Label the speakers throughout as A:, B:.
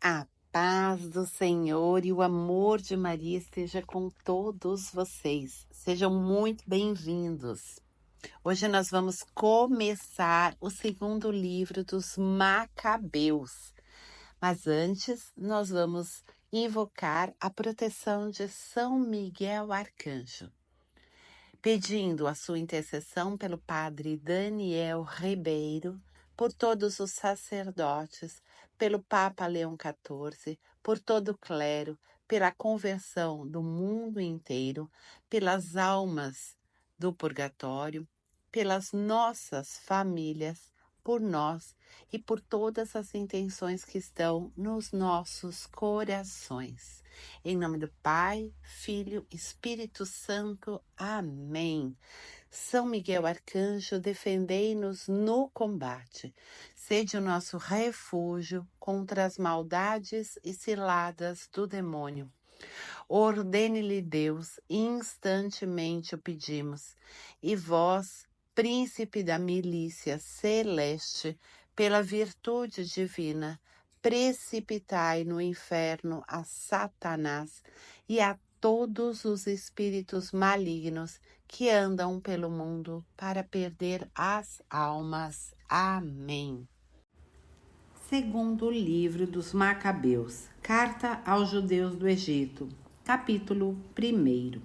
A: A paz do Senhor e o amor de Maria esteja com todos vocês. Sejam muito bem-vindos. Hoje nós vamos começar o segundo livro dos Macabeus. Mas antes, nós vamos invocar a proteção de São Miguel Arcanjo, pedindo a sua intercessão pelo Padre Daniel Ribeiro, por todos os sacerdotes, pelo Papa Leão XIV, por todo o clero, pela conversão do mundo inteiro, pelas almas do purgatório, pelas nossas famílias, por nós e por todas as intenções que estão nos nossos corações. Em nome do Pai, Filho, Espírito Santo. Amém. São Miguel Arcanjo, defendei-nos no combate. Sede o nosso refúgio contra as maldades e ciladas do demônio. Ordene-lhe Deus, instantemente o pedimos. E vós, príncipe da milícia celeste, pela virtude divina, precipitai no inferno a Satanás e a todos os espíritos malignos que andam pelo mundo para perder as almas. Amém. Segundo livro dos Macabeus, Carta aos Judeus do Egito, capítulo 1.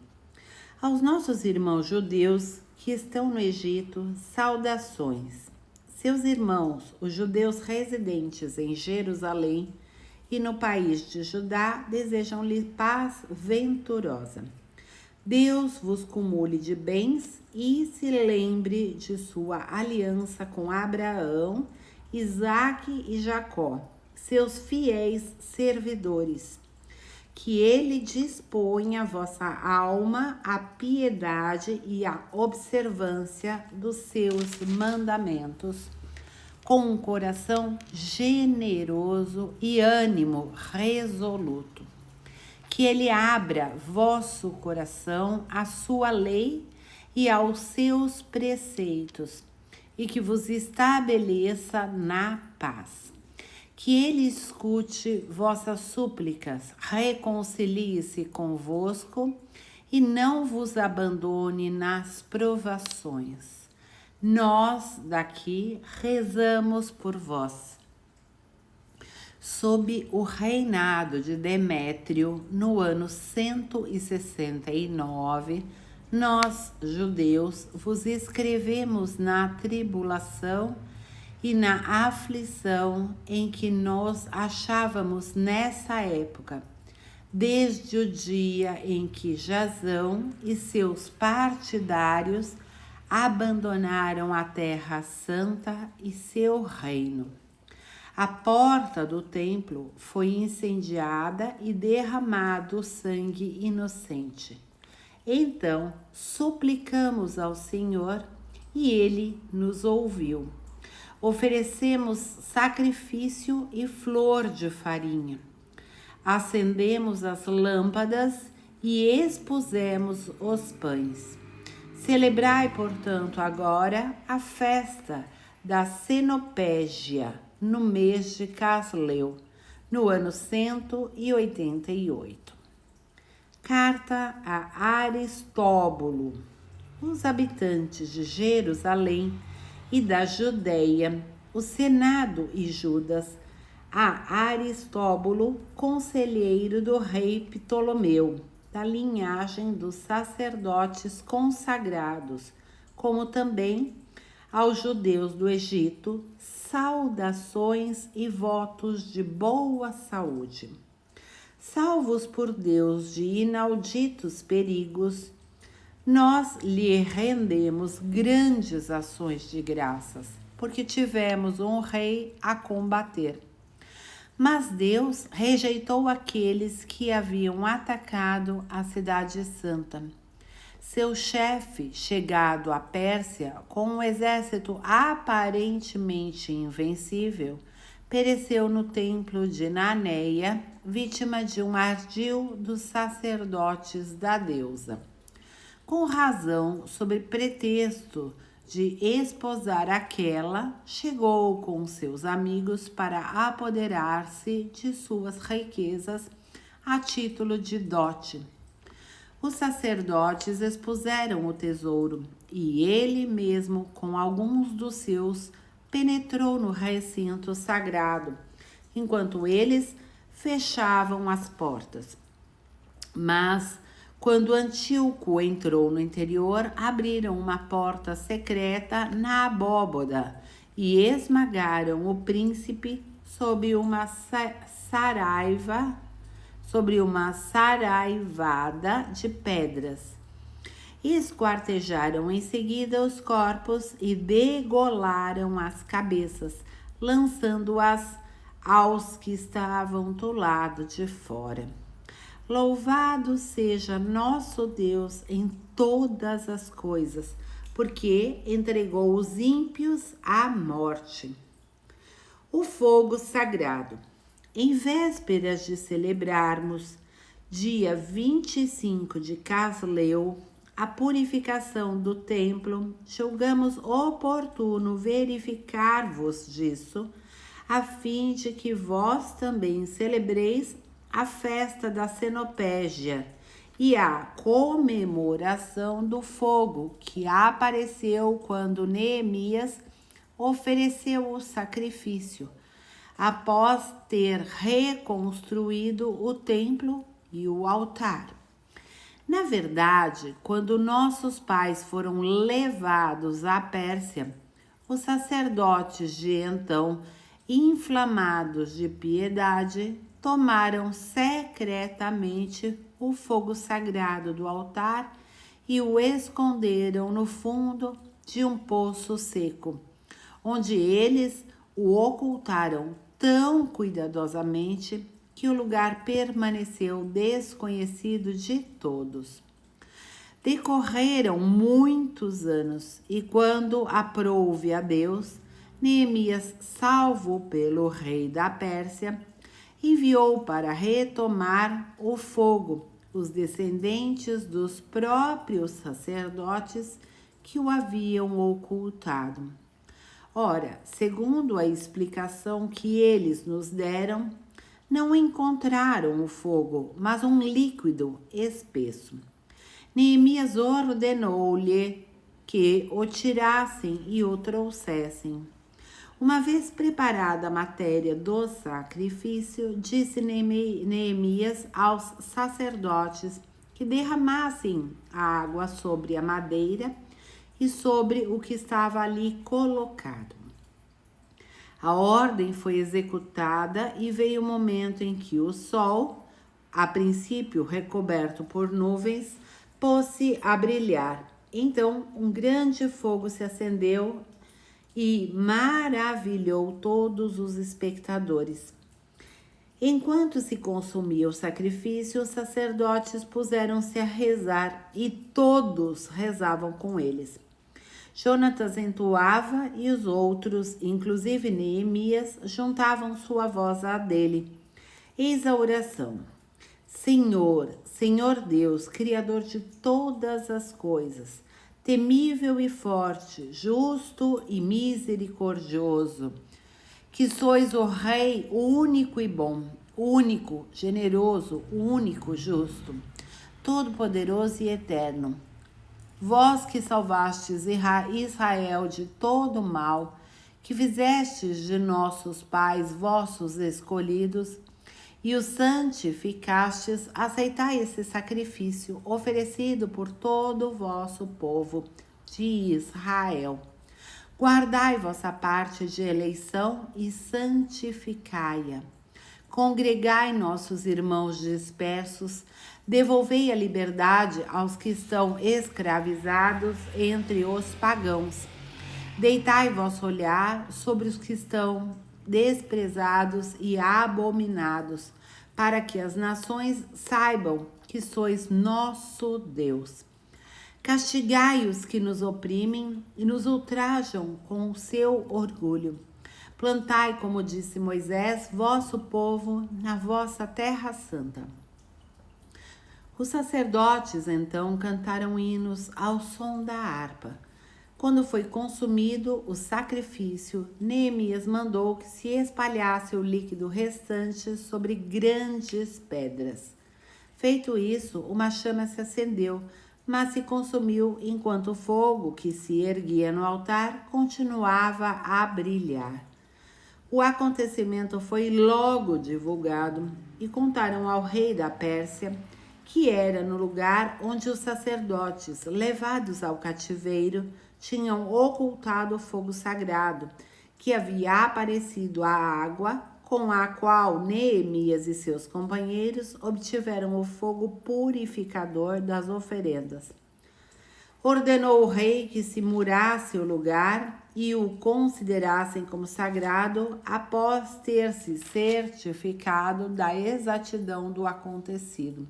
A: Aos nossos irmãos judeus que estão no Egito, saudações. Seus irmãos, os judeus residentes em Jerusalém e no país de Judá, desejam-lhe paz venturosa. Deus vos cumule de bens e se lembre de sua aliança com Abraão, Isaque e Jacó, seus fiéis servidores. Que ele disponha a vossa alma à piedade e à observância dos seus mandamentos, com um coração generoso e ânimo resoluto. Que ele abra vosso coração à sua lei e aos seus preceitos, e que vos estabeleça na paz. Que ele escute vossas súplicas, reconcilie-se convosco e não vos abandone nas provações. Nós daqui rezamos por vós. Sob o reinado de Demétrio, no ano 169, nós, judeus, vos escrevemos na tribulação e na aflição em que nos achávamos nessa época, desde o dia em que Jasão e seus partidários abandonaram a Terra Santa e seu reino. A porta do templo foi incendiada e derramado sangue inocente. Então suplicamos ao Senhor e ele nos ouviu. Oferecemos sacrifício e flor de farinha. Acendemos as lâmpadas e expusemos os pães. Celebrai, portanto, agora a festa da Cenopégia, no mês de Casleu, no ano 188. Carta a Aristóbulo. Os habitantes de Jerusalém e da Judéia, o Senado e Judas, a Aristóbulo, conselheiro do rei Ptolomeu, da linhagem dos sacerdotes consagrados, como também aos judeus do Egito, saudações e votos de boa saúde. Salvos por Deus de inauditos perigos, nós lhe rendemos grandes ações de graças, porque tivemos um rei a combater. Mas Deus rejeitou aqueles que haviam atacado a cidade santa. Seu chefe, chegado à Pérsia com um exército aparentemente invencível, pereceu no templo de Naneia, vítima de um ardil dos sacerdotes da deusa. Com razão, sob pretexto de esposar aquela, chegou com seus amigos para apoderar-se de suas riquezas a título de dote. Os sacerdotes expuseram o tesouro e ele mesmo, com alguns dos seus, penetrou no recinto sagrado, enquanto eles fechavam as portas. Mas, quando Antíoco entrou no interior, abriram uma porta secreta na abóboda e esmagaram o príncipe sob uma saraivada de pedras. Esquartejaram em seguida os corpos e degolaram as cabeças, lançando-as aos que estavam do lado de fora. Louvado seja nosso Deus em todas as coisas, porque entregou os ímpios à morte. O fogo sagrado. Em vésperas de celebrarmos, dia 25 de Casleu, a purificação do templo, julgamos oportuno verificar-vos disso, a fim de que vós também celebreis a festa da Cenopégia e a comemoração do fogo que apareceu quando Neemias ofereceu o sacrifício, após ter reconstruído o templo e o altar. Na verdade, quando nossos pais foram levados à Pérsia, os sacerdotes de então, inflamados de piedade, tomaram secretamente o fogo sagrado do altar e o esconderam no fundo de um poço seco, onde eles o ocultaram tão cuidadosamente que o lugar permaneceu desconhecido de todos. Decorreram muitos anos e quando aprouve a Deus, Neemias, salvo pelo rei da Pérsia, enviou para retomar o fogo os descendentes dos próprios sacerdotes que o haviam ocultado. Ora, segundo a explicação que eles nos deram, não encontraram o fogo, mas um líquido espesso. Neemias ordenou-lhe que o tirassem e o trouxessem. Uma vez preparada a matéria do sacrifício, disse Neemias aos sacerdotes que derramassem a água sobre a madeira e sobre o que estava ali colocado. A ordem foi executada e veio o momento em que o sol, a princípio recoberto por nuvens, pôs-se a brilhar. Então um grande fogo se acendeu e maravilhou todos os espectadores. Enquanto se consumia o sacrifício, os sacerdotes puseram-se a rezar e todos rezavam com eles. Jonatas entoava e os outros, inclusive Neemias, juntavam sua voz à dele. Eis a oração. Senhor, Senhor Deus, Criador de todas as coisas, temível e forte, justo e misericordioso, que sois o Rei único e bom, único, generoso, único, justo, todo-poderoso e eterno. Vós que salvastes Israel de todo mal, que fizestes de nossos pais vossos escolhidos, e os santificastes, aceitai esse sacrifício oferecido por todo o vosso povo de Israel. Guardai vossa parte de eleição e santificai-a. Congregai nossos irmãos dispersos, devolvei a liberdade aos que estão escravizados entre os pagãos. Deitai vosso olhar sobre os que estão desprezados e abominados, para que as nações saibam que sois nosso Deus. Castigai os que nos oprimem e nos ultrajam com o seu orgulho. Plantai, como disse Moisés, vosso povo na vossa terra santa. Os sacerdotes então cantaram hinos ao som da harpa. Quando foi consumido o sacrifício, Neemias mandou que se espalhasse o líquido restante sobre grandes pedras. Feito isso, uma chama se acendeu, mas se consumiu enquanto o fogo que se erguia no altar continuava a brilhar. O acontecimento foi logo divulgado e contaram ao rei da Pérsia que era no lugar onde os sacerdotes, levados ao cativeiro, tinham ocultado o fogo sagrado, que havia aparecido à água, com a qual Neemias e seus companheiros obtiveram o fogo purificador das oferendas. Ordenou o rei que se murasse o lugar e o considerassem como sagrado após ter se certificado da exatidão do acontecido.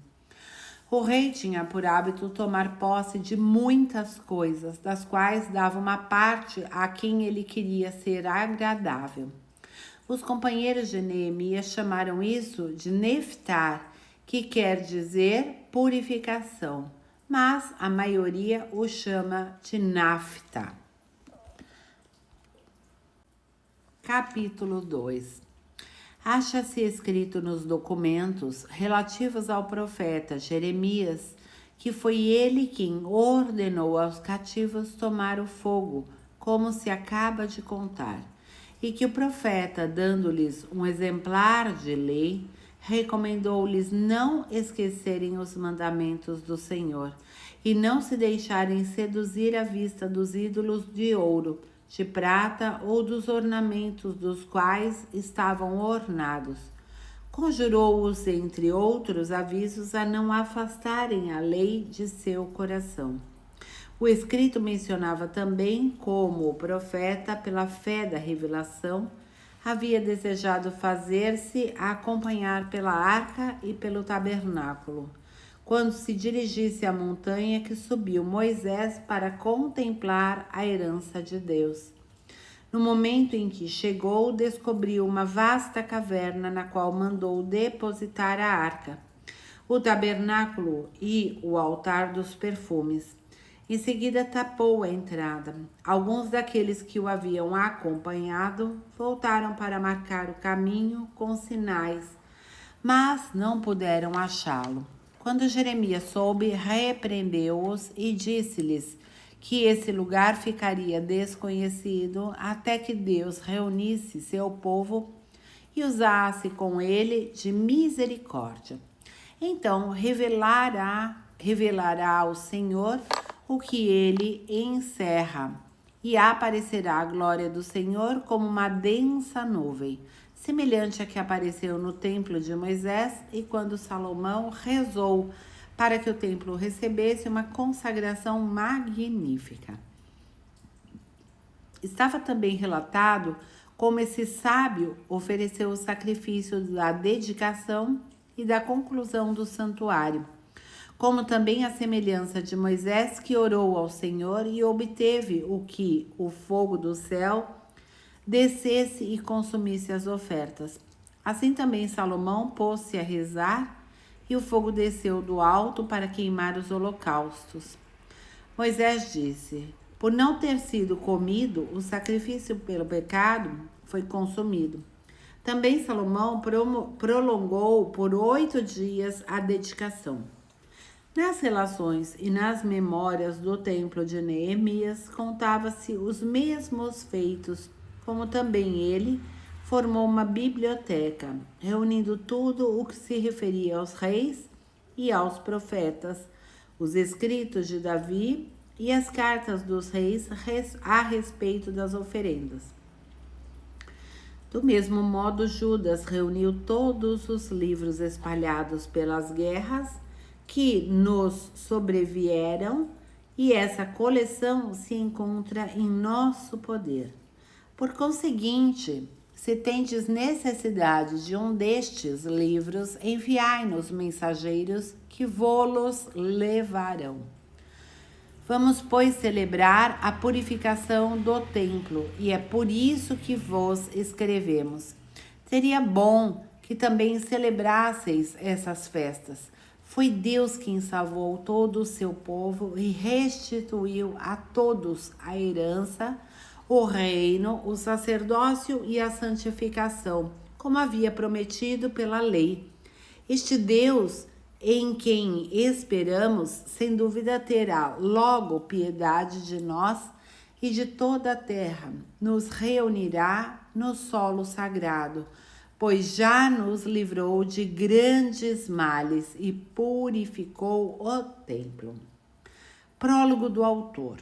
A: O rei tinha por hábito tomar posse de muitas coisas, das quais dava uma parte a quem ele queria ser agradável. Os companheiros de Neemias chamaram isso de neftar, que quer dizer purificação, mas a maioria o chama de nafta. Capítulo 2. Acha-se escrito nos documentos relativos ao profeta Jeremias que foi ele quem ordenou aos cativos tomar o fogo, como se acaba de contar, e que o profeta, dando-lhes um exemplar de lei, recomendou-lhes não esquecerem os mandamentos do Senhor e não se deixarem seduzir à vista dos ídolos de ouro, de prata ou dos ornamentos dos quais estavam ornados. Conjurou-os, entre outros avisos, a não afastarem a lei de seu coração. O escrito mencionava também como o profeta, pela fé da revelação, havia desejado fazer-se acompanhar pela arca e pelo tabernáculo, quando se dirigisse à montanha que subiu Moisés para contemplar a herança de Deus. No momento em que chegou, descobriu uma vasta caverna na qual mandou depositar a arca, o tabernáculo e o altar dos perfumes. Em seguida tapou a entrada. Alguns daqueles que o haviam acompanhado voltaram para marcar o caminho com sinais, mas não puderam achá-lo. Quando Jeremias soube, repreendeu-os e disse-lhes que esse lugar ficaria desconhecido até que Deus reunisse seu povo e usasse com ele de misericórdia. Então revelará ao Senhor o que ele encerra, e aparecerá a glória do Senhor como uma densa nuvem, semelhante à que apareceu no templo de Moisés e quando Salomão rezou para que o templo recebesse uma consagração magnífica. Estava também relatado como esse sábio ofereceu o sacrifício da dedicação e da conclusão do santuário, como também a semelhança de Moisés, que orou ao Senhor e obteve o que o fogo do céu descesse e consumisse as ofertas. Assim também Salomão pôs-se a rezar e o fogo desceu do alto para queimar os holocaustos. Moisés disse: por não ter sido comido, o sacrifício pelo pecado foi consumido. Também Salomão prolongou por 8 dias a dedicação. Nas relações e nas memórias do templo de Neemias contava-se os mesmos feitos, como também ele formou uma biblioteca, reunindo tudo o que se referia aos reis e aos profetas, os escritos de Davi e as cartas dos reis a respeito das oferendas. Do mesmo modo, Judas reuniu todos os livros espalhados pelas guerras que nos sobrevieram, e essa coleção se encontra em nosso poder. Por conseguinte, se tendes necessidade de um destes livros, enviai-nos mensageiros que vô-los levarão. Vamos, pois, celebrar a purificação do templo, e é por isso que vos escrevemos. Seria bom que também celebrasseis essas festas, Foi Deus quem salvou todo o seu povo e restituiu a todos a herança, o reino, o sacerdócio e a santificação, como havia prometido pela lei. Este Deus em quem esperamos, sem dúvida terá logo piedade de nós e de toda a terra, nos reunirá no solo sagrado, pois já nos livrou de grandes males e purificou o templo. Prólogo do autor.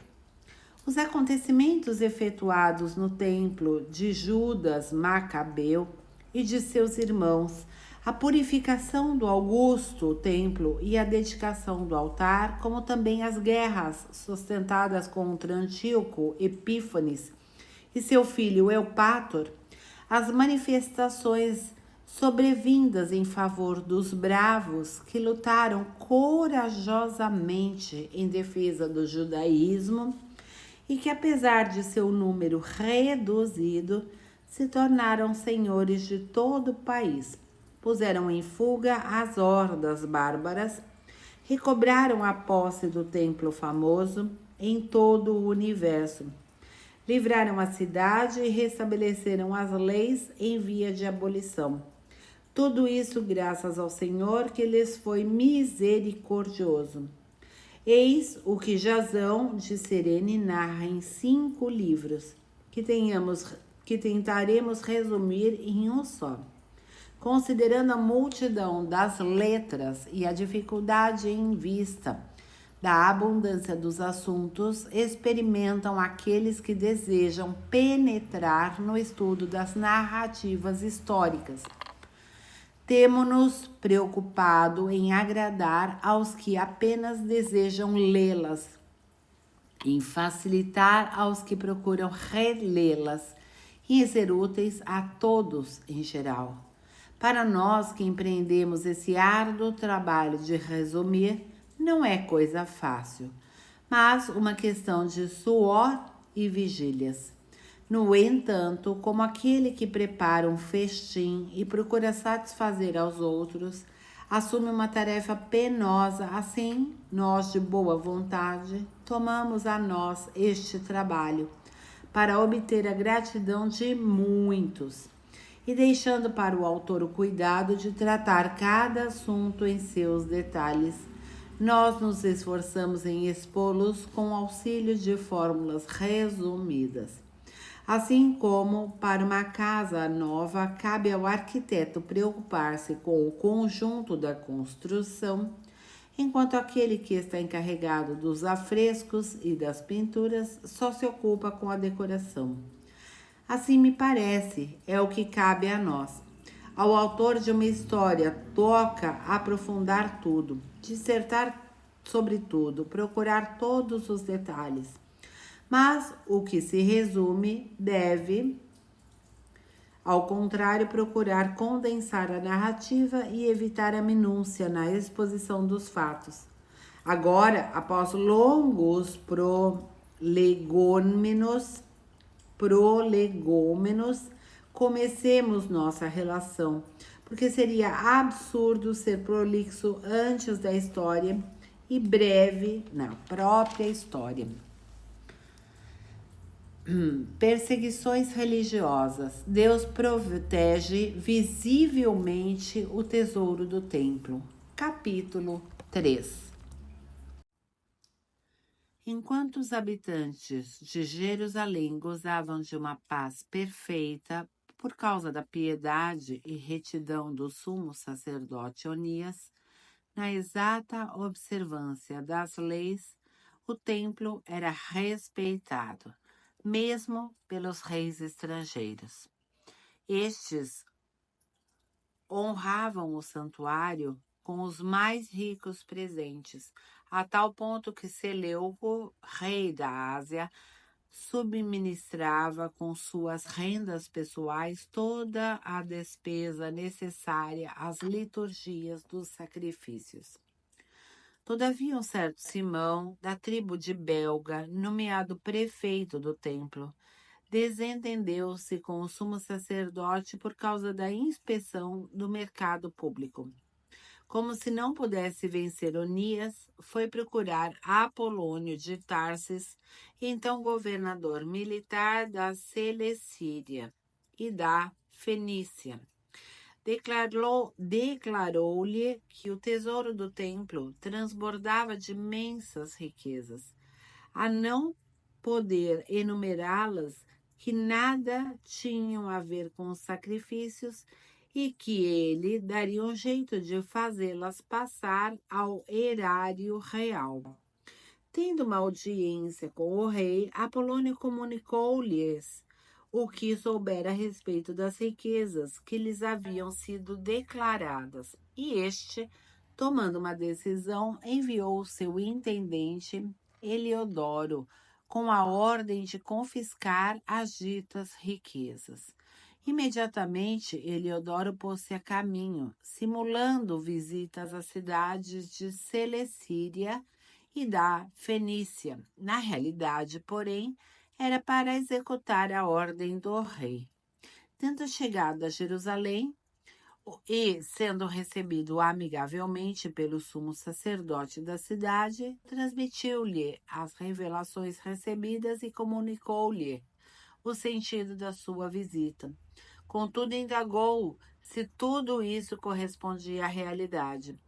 A: Os acontecimentos efetuados no templo de Judas Macabeu e de seus irmãos, a purificação do augusto templo e a dedicação do altar, como também as guerras sustentadas contra Antíoco Epífanes e seu filho Eupátor, as manifestações sobrevindas em favor dos bravos que lutaram corajosamente em defesa do judaísmo e que, apesar de seu número reduzido, se tornaram senhores de todo o país. Puseram em fuga as hordas bárbaras, recobraram a posse do templo famoso em todo o universo, livraram a cidade e restabeleceram as leis em via de abolição. Tudo isso graças ao Senhor que lhes foi misericordioso. Eis o que Jasão de Cirene narra em 5 livros, que tentaremos resumir em um só. Considerando a multidão das letras e a dificuldade em vista da abundância dos assuntos, experimentam aqueles que desejam penetrar no estudo das narrativas históricas. Temo-nos preocupado em agradar aos que apenas desejam lê-las, em facilitar aos que procuram relê-las e em ser úteis a todos em geral. Para nós que empreendemos esse árduo trabalho de resumir, não é coisa fácil, mas uma questão de suor e vigílias. No entanto, como aquele que prepara um festim e procura satisfazer aos outros, assume uma tarefa penosa, assim, nós de boa vontade, tomamos a nós este trabalho, para obter a gratidão de muitos, e deixando para o autor o cuidado de tratar cada assunto em seus detalhes, nós nos esforçamos em expô-los com auxílio de fórmulas resumidas. Assim como para uma casa nova, cabe ao arquiteto preocupar-se com o conjunto da construção, enquanto aquele que está encarregado dos afrescos e das pinturas só se ocupa com a decoração. Assim me parece, é o que cabe a nós. Ao autor de uma história toca aprofundar tudo, dissertar sobre tudo, procurar todos os detalhes. Mas o que se resume deve, ao contrário, procurar condensar a narrativa e evitar a minúcia na exposição dos fatos. Agora, após longos prolegômenos, comecemos nossa relação, porque seria absurdo ser prolixo antes da história e breve na própria história. Perseguições religiosas. Deus protege visivelmente o tesouro do templo. Capítulo 3. Enquanto os habitantes de Jerusalém gozavam de uma paz perfeita por causa da piedade e retidão do sumo sacerdote Onias, na exata observância das leis, o templo era respeitado, mesmo pelos reis estrangeiros. Estes honravam o santuário com os mais ricos presentes, a tal ponto que Seleuco, rei da Ásia, subministrava com suas rendas pessoais toda a despesa necessária às liturgias dos sacrifícios. Todavia, um certo Simão, da tribo de Belga, nomeado prefeito do templo, desentendeu-se com o sumo sacerdote por causa da inspeção do mercado público. Como se não pudesse vencer Onias, foi procurar Apolônio de Tarsis, então governador militar da Celecíria e da Fenícia. Declarou-lhe que o tesouro do templo transbordava de imensas riquezas, a não poder enumerá-las, que nada tinham a ver com os sacrifícios e que ele daria um jeito de fazê-las passar ao erário real. Tendo uma audiência com o rei, Apolônio comunicou-lhes o que soubera a respeito das riquezas que lhes haviam sido declaradas. E este, tomando uma decisão, enviou o seu intendente, Heliodoro, com a ordem de confiscar as ditas riquezas. Imediatamente, Heliodoro pôs-se a caminho, simulando visitas às cidades de Celecíria e da Fenícia. Na realidade, porém, era para executar a ordem do rei. Tendo chegado a Jerusalém e sendo recebido amigavelmente pelo sumo sacerdote da cidade, transmitiu-lhe as revelações recebidas e comunicou-lhe o sentido da sua visita. Contudo, indagou se tudo isso correspondia à realidade.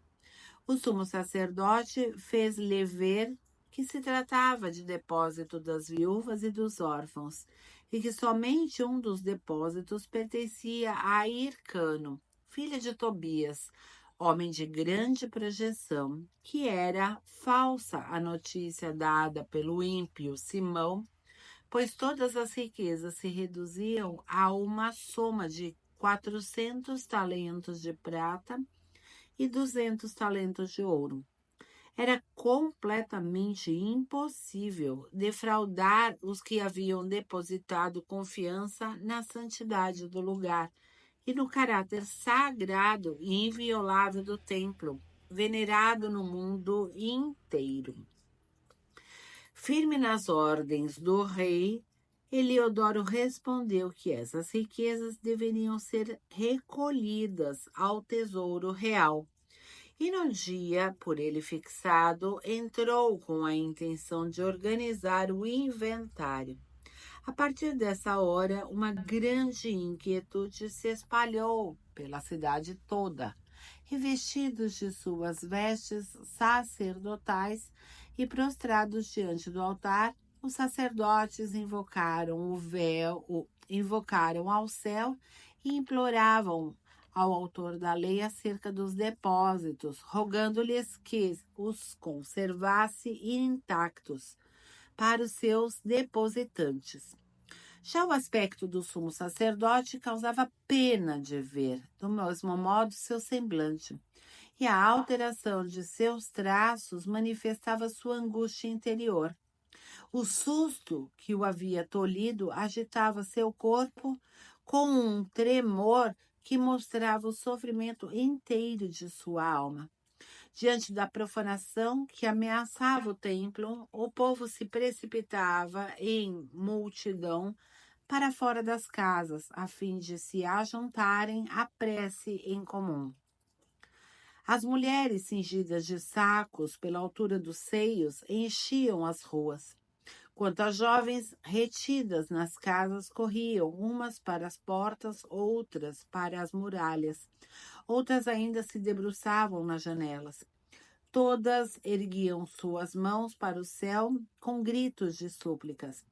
A: O sumo sacerdote fez-lhe ver que se tratava de depósito das viúvas e dos órfãos, e que somente um dos depósitos pertencia a Hircano, filha de Tobias, homem de grande projeção, que era falsa a notícia dada pelo ímpio Simão, pois todas as riquezas se reduziam a uma soma de 400 talentos de prata e 200 talentos de ouro. Era completamente impossível defraudar os que haviam depositado confiança na santidade do lugar e no caráter sagrado e inviolável do templo, venerado no mundo inteiro. Firme nas ordens do rei, Heliodoro respondeu que essas riquezas deveriam ser recolhidas ao tesouro real. E no dia por ele fixado, entrou com a intenção de organizar o inventário. A partir dessa hora, uma grande inquietude se espalhou pela cidade toda. Revestidos de suas vestes sacerdotais e prostrados diante do altar, os sacerdotes invocaram ao céu e imploravam ao autor da lei acerca dos depósitos, rogando-lhes que os conservasse intactos para os seus depositantes. Já o aspecto do sumo sacerdote causava pena de ver, do mesmo modo seu semblante, e a alteração de seus traços manifestava sua angústia interior. O susto que o havia tolhido agitava seu corpo com um tremor que mostrava o sofrimento inteiro de sua alma. Diante da profanação que ameaçava o templo, o povo se precipitava em multidão para fora das casas, a fim de se ajuntarem à prece em comum. As mulheres cingidas de sacos pela altura dos seios enchiam as ruas. Quanto às jovens retidas nas casas, corriam umas para as portas, outras para as muralhas. Outras ainda se debruçavam nas janelas. Todas erguiam suas mãos para o céu com gritos de súplicas.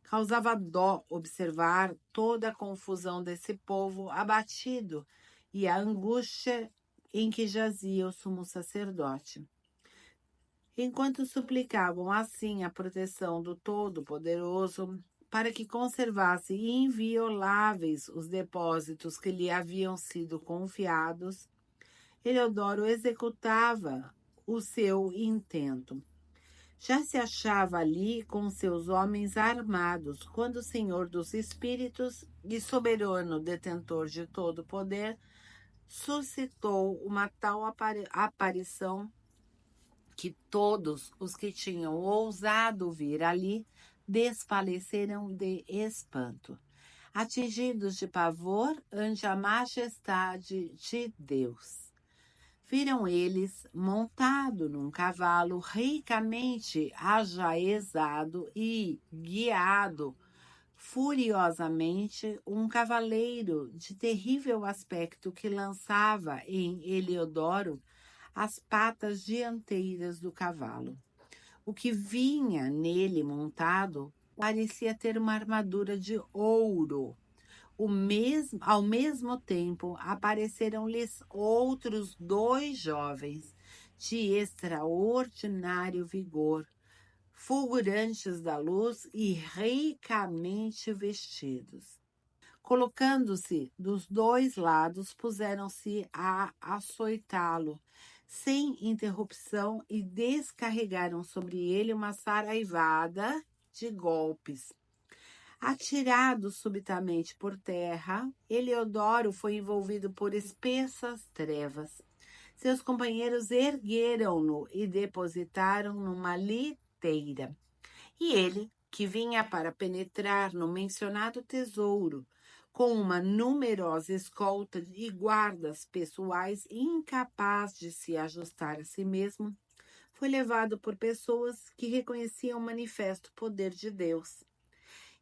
A: Causava dó observar toda a confusão desse povo abatido e a angústia em que jazia o sumo sacerdote. Enquanto suplicavam assim a proteção do Todo-Poderoso para que conservasse invioláveis os depósitos que lhe haviam sido confiados, Heliodoro executava o seu intento. Já se achava ali com seus homens armados, quando o Senhor dos Espíritos e soberano detentor de todo o poder suscitou uma tal aparição que todos os que tinham ousado vir ali desfaleceram de espanto, atingidos de pavor ante a majestade de Deus. viram eles montado num cavalo ricamente ajaezado e guiado furiosamente um cavaleiro de terrível aspecto que lançava em Heliodoro as patas dianteiras do cavalo. O que vinha nele montado parecia ter uma armadura de ouro. Ao mesmo tempo, apareceram-lhes outros 2 jovens de extraordinário vigor, fulgurantes da luz e ricamente vestidos. Colocando-se dos 2 lados, puseram-se a açoitá-lo, sem interrupção, e descarregaram sobre ele uma saraivada de golpes. Atirado subitamente por terra, Heliodoro foi envolvido por espessas trevas. Seus companheiros ergueram-no e depositaram numa liteira. E ele, que vinha para penetrar no mencionado tesouro, com uma numerosa escolta e guardas pessoais, incapaz de se ajustar a si mesmo, foi levado por pessoas que reconheciam o manifesto poder de Deus.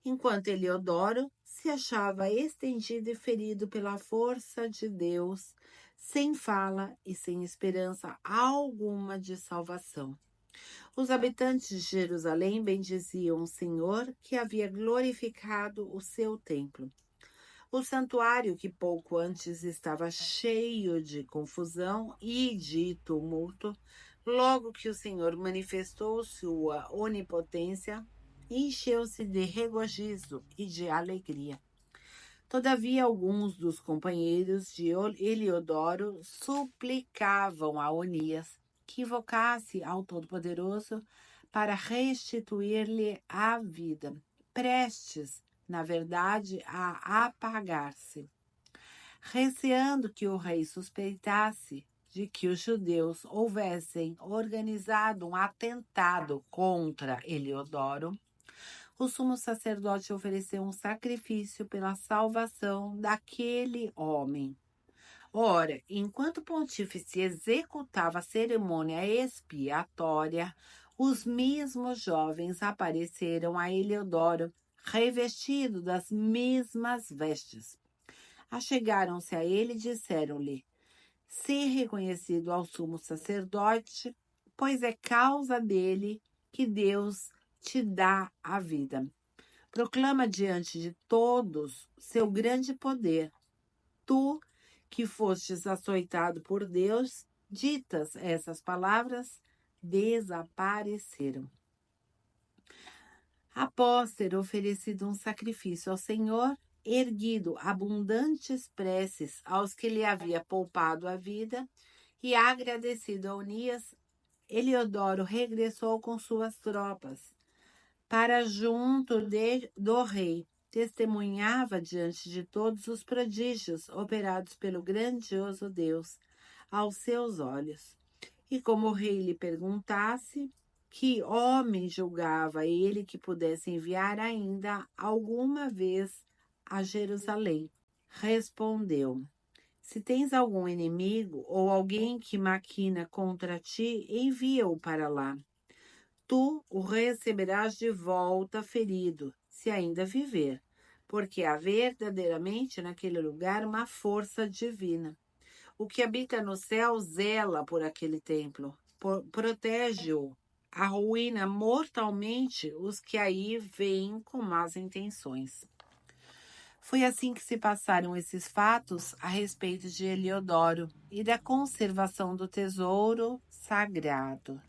A: Enquanto Heliodoro se achava estendido e ferido pela força de Deus, sem fala e sem esperança alguma de salvação. Os habitantes de Jerusalém bendiziam o Senhor, que havia glorificado o seu templo. O santuário, que pouco antes estava cheio de confusão e de tumulto, logo que o Senhor manifestou sua onipotência, encheu-se de regozijo e de alegria. Todavia, alguns dos companheiros de Heliodoro suplicavam a Onias que invocasse ao Todo-Poderoso para restituir-lhe a vida, prestes, na verdade, a apagar-se. Receando que o rei suspeitasse de que os judeus houvessem organizado um atentado contra Heliodoro, o sumo sacerdote ofereceu um sacrifício pela salvação daquele homem. Ora, enquanto o pontífice executava a cerimônia expiatória, os mesmos jovens apareceram a Heliodoro, revestidos das mesmas vestes. Achegaram-se a ele e disseram-lhe: "Se reconhecido ao sumo sacerdote, pois é causa dele que Deus te dá a vida. Proclama diante de todos seu grande poder. Tu, que fostes açoitado por Deus", ditas essas palavras, desapareceram. Após ter oferecido um sacrifício ao Senhor, erguido abundantes preces aos que lhe havia poupado a vida e agradecido a Onias, Heliodoro regressou com suas tropas para junto do rei. Testemunhava diante de todos os prodígios operados pelo grandioso Deus aos seus olhos. E como o rei lhe perguntasse que homem julgava ele que pudesse enviar ainda alguma vez a Jerusalém, respondeu: "Se tens algum inimigo ou alguém que maquina contra ti, envia-o para lá. Tu o receberás de volta ferido, se ainda viver, porque há verdadeiramente naquele lugar uma força divina. O que habita no céu zela por aquele templo, protege-o, arruína mortalmente os que aí vêm com más intenções." Foi assim que se passaram esses fatos a respeito de Heliodoro e da conservação do tesouro sagrado.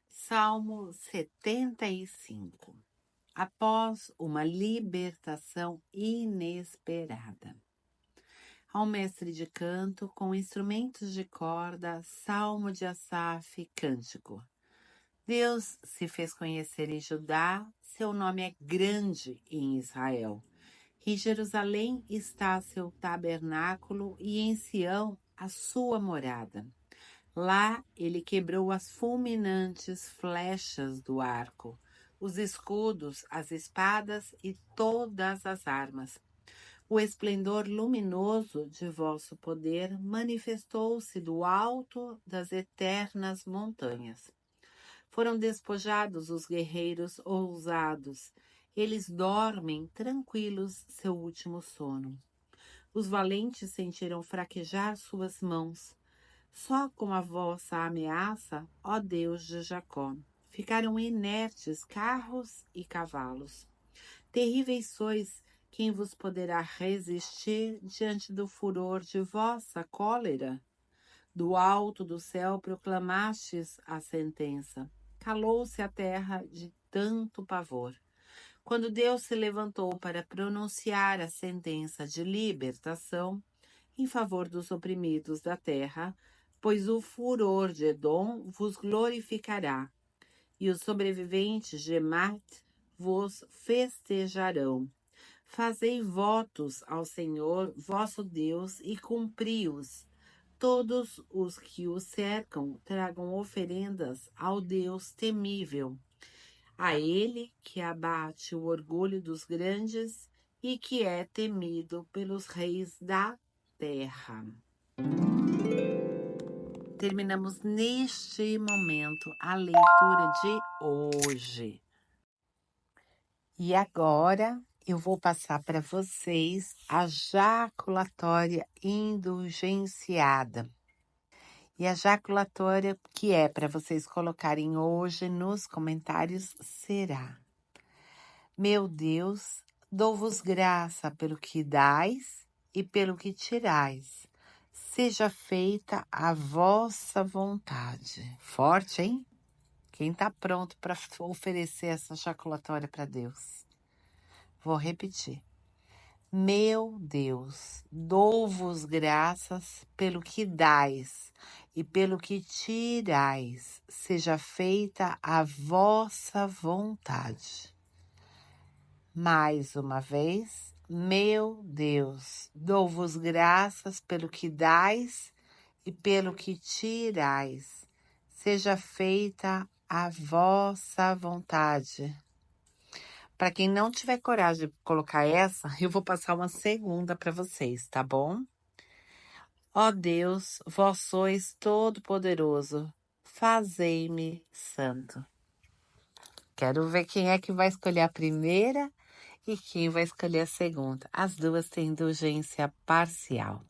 A: Salmo 75. Após uma libertação inesperada. Ao mestre de canto, com instrumentos de corda, salmo de Asaf, cântico. Deus se fez conhecer em Judá, seu nome é grande em Israel. Em Jerusalém está seu tabernáculo e em Sião a sua morada. Lá ele quebrou as fulminantes flechas do arco, os escudos, as espadas e todas as armas. O esplendor luminoso de vosso poder manifestou-se do alto das eternas montanhas. Foram despojados os guerreiros ousados. Eles dormem tranquilos seu último sono. Os valentes sentiram fraquejar suas mãos. Só com a vossa ameaça, ó Deus de Jacó, ficaram inertes carros e cavalos. Terríveis sois, quem vos poderá resistir diante do furor de vossa cólera? Do alto do céu proclamastes a sentença. Calou-se a terra de tanto pavor. Quando Deus se levantou para pronunciar a sentença de libertação em favor dos oprimidos da terra, pois o furor de Edom vos glorificará, e os sobreviventes de Emat vos festejarão. Fazei votos ao Senhor vosso Deus e cumpri-os. Todos os que o cercam tragam oferendas ao Deus temível, a ele que abate o orgulho dos grandes e que é temido pelos reis da terra. Terminamos neste momento a leitura de hoje. E agora eu vou passar para vocês a jaculatória indulgenciada. E a jaculatória que é para vocês colocarem hoje nos comentários será: Meu Deus, dou-vos graça pelo que dais e pelo que tirais. Seja feita a vossa vontade. Forte, hein? Quem está pronto para oferecer essa jaculatória para Deus? Vou repetir. Meu Deus, dou-vos graças pelo que dais e pelo que tirais. Seja feita a vossa vontade. Mais uma vez, meu Deus, dou-vos graças pelo que dais e pelo que tirais. Seja feita a vossa vontade. Para quem não tiver coragem de colocar essa, eu vou passar uma segunda para vocês, tá bom? Ó Deus, vós sois todo-poderoso, fazei-me santo. Quero ver quem é que vai escolher a primeira e quem vai escolher a segunda. As duas têm indulgência parcial.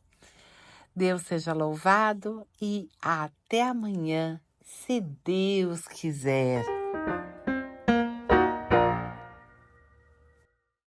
A: Deus seja louvado e até amanhã, se Deus quiser.